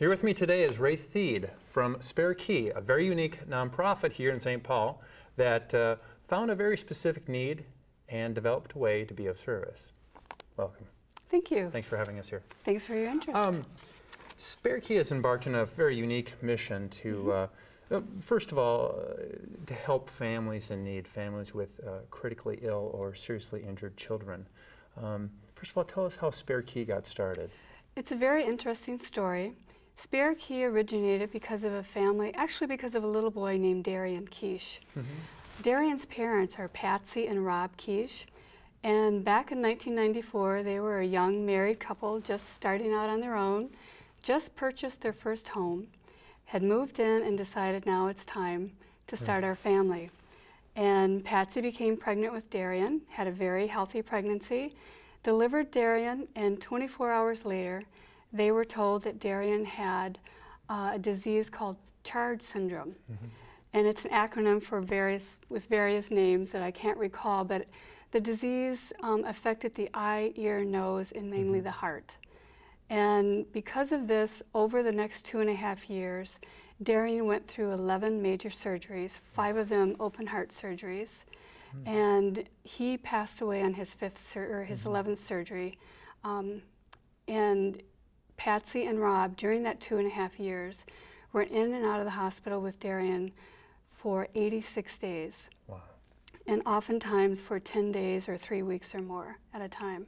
Here with me today is Ray Theed from Spare Key, a very unique nonprofit here in St. Paul that found a very specific need and developed a way to be of service. Welcome. Thank you. Thanks for having us here. Thanks for your interest. Spare Key has embarked on a very unique mission to, first of all, to help families in need, families with critically ill or seriously injured children. First of all, tell us how Spare Key got started. It's a very interesting story. Spare Key originated because of a family, actually because of a little boy named Darian Quiche. Darian's parents are Patsy and Rob Quiche, and back in 1994 they were a young married couple just starting out on their own, just purchased their first home, had moved in and decided now it's time to start our family. And Patsy became pregnant with Darian, had a very healthy pregnancy, delivered Darian, and 24 hours later they were told that Darian had a disease called CHARD syndrome. And it's an acronym for various names that I can't recall, but the disease affected the eye, ear, nose, and mainly the heart. And because of this, over the next 2.5 years, Darian went through 11 major surgeries, 5 of them open heart surgeries, and he passed away on his 11th surgery. And Patsy and Rob, during that 2.5 years, were in and out of the hospital with Darian for 86 days. Wow. And oftentimes for 10 days or 3 weeks or more at a time.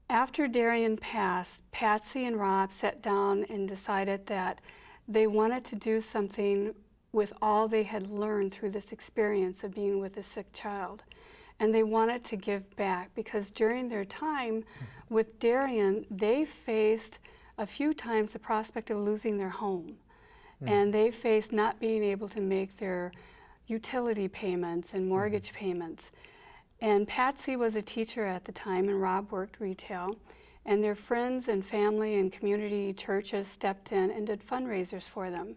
After Darian passed, Patsy and Rob sat down and decided that they wanted to do something with all they had learned through this experience of being with a sick child. And they wanted to give back because during their time with Darian, they faced a few times the prospect of losing their home. And they faced not being able to make their utility payments and mortgage payments. And Patsy was a teacher at the time and Rob worked retail. And their friends and family and community churches stepped in and did fundraisers for them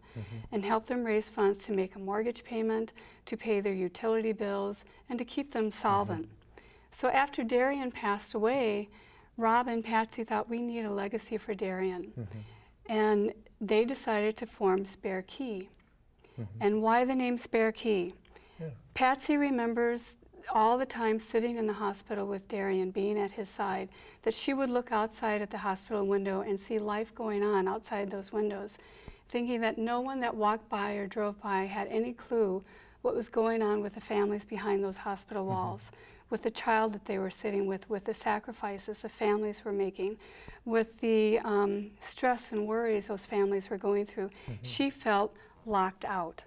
and helped them raise funds to make a mortgage payment, to pay their utility bills, and to keep them solvent. So after Darian passed away, Rob and Patsy thought we need a legacy for Darian. And they decided to form Spare Key. And why the name Spare Key? Patsy remembers all the time sitting in the hospital with Darian, being at his side, that she would look outside at the hospital window and see life going on outside those windows, thinking that no one that walked by or drove by had any clue what was going on with the families behind those hospital walls, with the child that they were sitting with the sacrifices the families were making, with the stress and worries those families were going through. She felt locked out.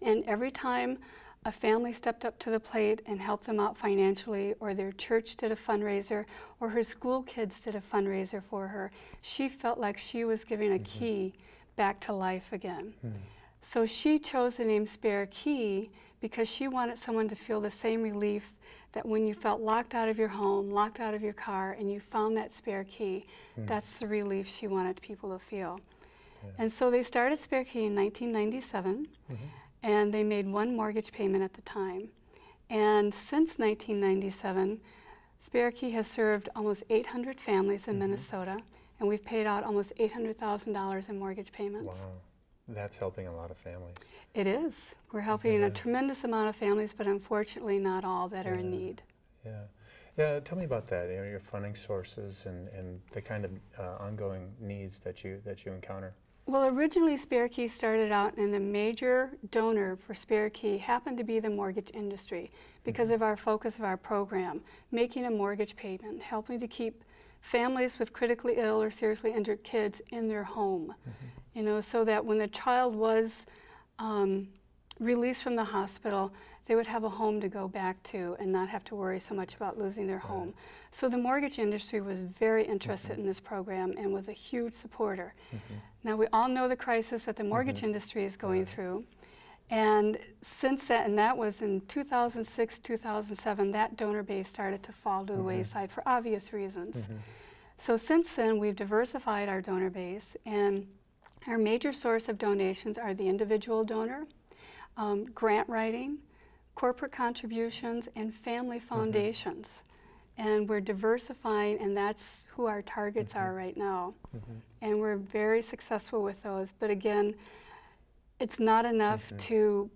And every time a family stepped up to the plate and helped them out financially, or their church did a fundraiser, or her school kids did a fundraiser for her, she felt like she was giving a key back to life again. So she chose the name Spare Key because she wanted someone to feel the same relief that when you felt locked out of your home, locked out of your car, and you found that spare key, that's the relief she wanted people to feel. And so they started Spare Key in 1997. And they made 1 mortgage payment at the time. And since 1997, Spare Key has served almost 800 families in Minnesota, and we've paid out almost $800,000 in mortgage payments. Wow, that's helping a lot of families. It is. We're helping a tremendous amount of families, but unfortunately not all that are in need. Yeah, tell me about that, your funding sources and the kind of ongoing needs that you encounter. Well, originally Spare Key started out, and the major donor for Spare Key happened to be the mortgage industry because of our focus of our program, making a mortgage payment, helping to keep families with critically ill or seriously injured kids in their home, you know, so that when the child was released from the hospital, they would have a home to go back to and not have to worry so much about losing their home. So the mortgage industry was very interested in this program and was a huge supporter. Now we all know the crisis that the mortgage industry is going through, and since that, and that was in 2006, 2007, that donor base started to fall to the wayside for obvious reasons. So since then we've diversified our donor base, and our major source of donations are the individual donor, grant writing, corporate contributions, and family foundations. and we're diversifying, and that's who our targets are right now. And we're very successful with those. But again, it's not enough to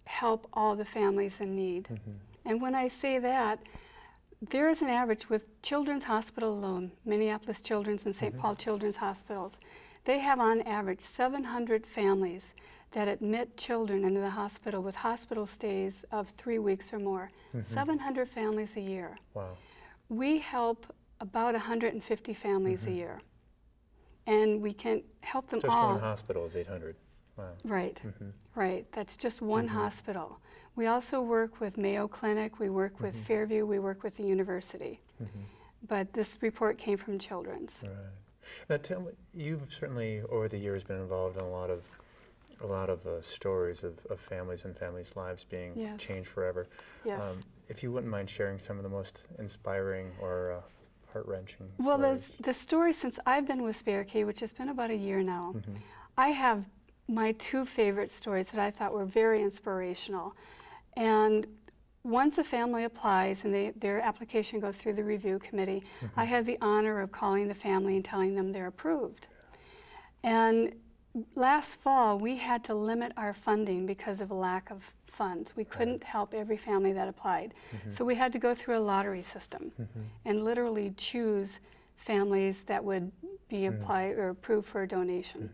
help all the families in need. And when I say that, there is an average with Children's Hospital alone, Minneapolis Children's and St. Paul Children's Hospitals. They have on average 700 families that admit children into the hospital with hospital stays of 3 weeks or more. 700 families a year. Wow. We help about 150 families a year. And we can help them Just all. one hospital is 800. Wow. Right, right. That's just one hospital. We also work with Mayo Clinic, we work with Fairview, we work with the university. But this report came from Children's. Right. Now tell me, you've certainly over the years been involved in a lot of stories of families and families' lives being changed forever. Yes. If you wouldn't mind sharing some of the most inspiring or heart-wrenching Well, stories. the story since I've been with SPNN, which has been about a year now, I have my two favorite stories that I thought were very inspirational. And once a family applies and their application goes through the review committee, I have the honor of calling the family and telling them they're approved. And last fall, we had to limit our funding because of a lack of funds. We couldn't help every family that applied. So we had to go through a lottery system and literally choose families that would be applied or approved for a donation.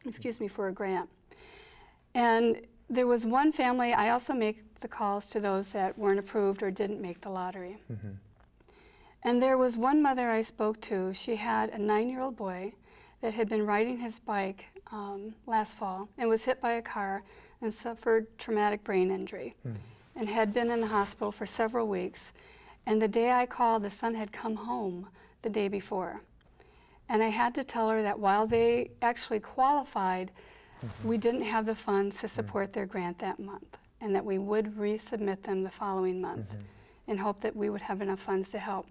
Excuse me, for a grant. And there was one family, I also make the calls to those that weren't approved or didn't make the lottery. And there was one mother I spoke to. She had a 9-year-old boy that had been riding his bike last fall and was hit by a car and suffered traumatic brain injury and had been in the hospital for several weeks. And the day I called, the son had come home the day before. And I had to tell her that while they actually qualified, we didn't have the funds to support their grant that month, and that we would resubmit them the following month and hope that we would have enough funds to help.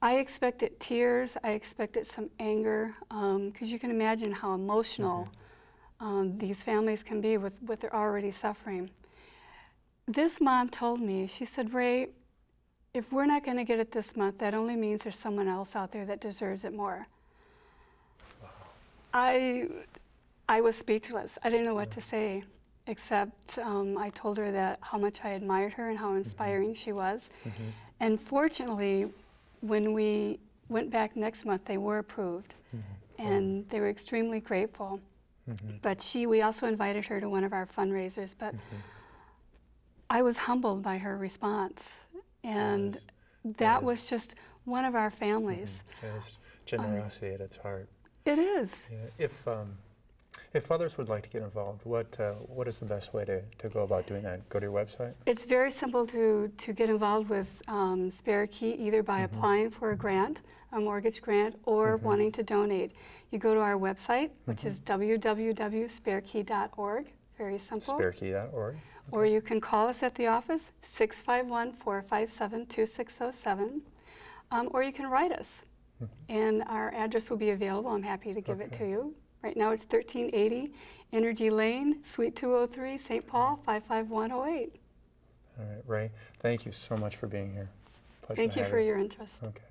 I expected tears, I expected some anger, because you can imagine how emotional these families can be with what they're already suffering. This mom told me, she said, Ray, if we're not going to get it this month, that only means there's someone else out there that deserves it more. I was speechless. I didn't know what to say, except I told her that how much I admired her and how inspiring she was. And fortunately, when we went back next month, they were approved, and they were extremely grateful. But we also invited her to one of our fundraisers, but I was humbled by her response. And that was just one of our families. It's generosity at its heart. It is. Yeah. If others would like to get involved, what is the best way to go about doing that? Go to your website? It's very simple to get involved with SPNN, either by applying for a grant, a mortgage grant, or wanting to donate. You go to our website, which is www.SPNN.org. Very simple. SPNN.org. Or you can call us at the office, 651-457-2607, or you can write us. And our address will be available. I'm happy to give it to you. Right now it's 1380 Energy Lane, Suite 203, St. Paul, 55108. All right, Ray, thank you so much for being here. Pleasure Thank you for your interest. Okay.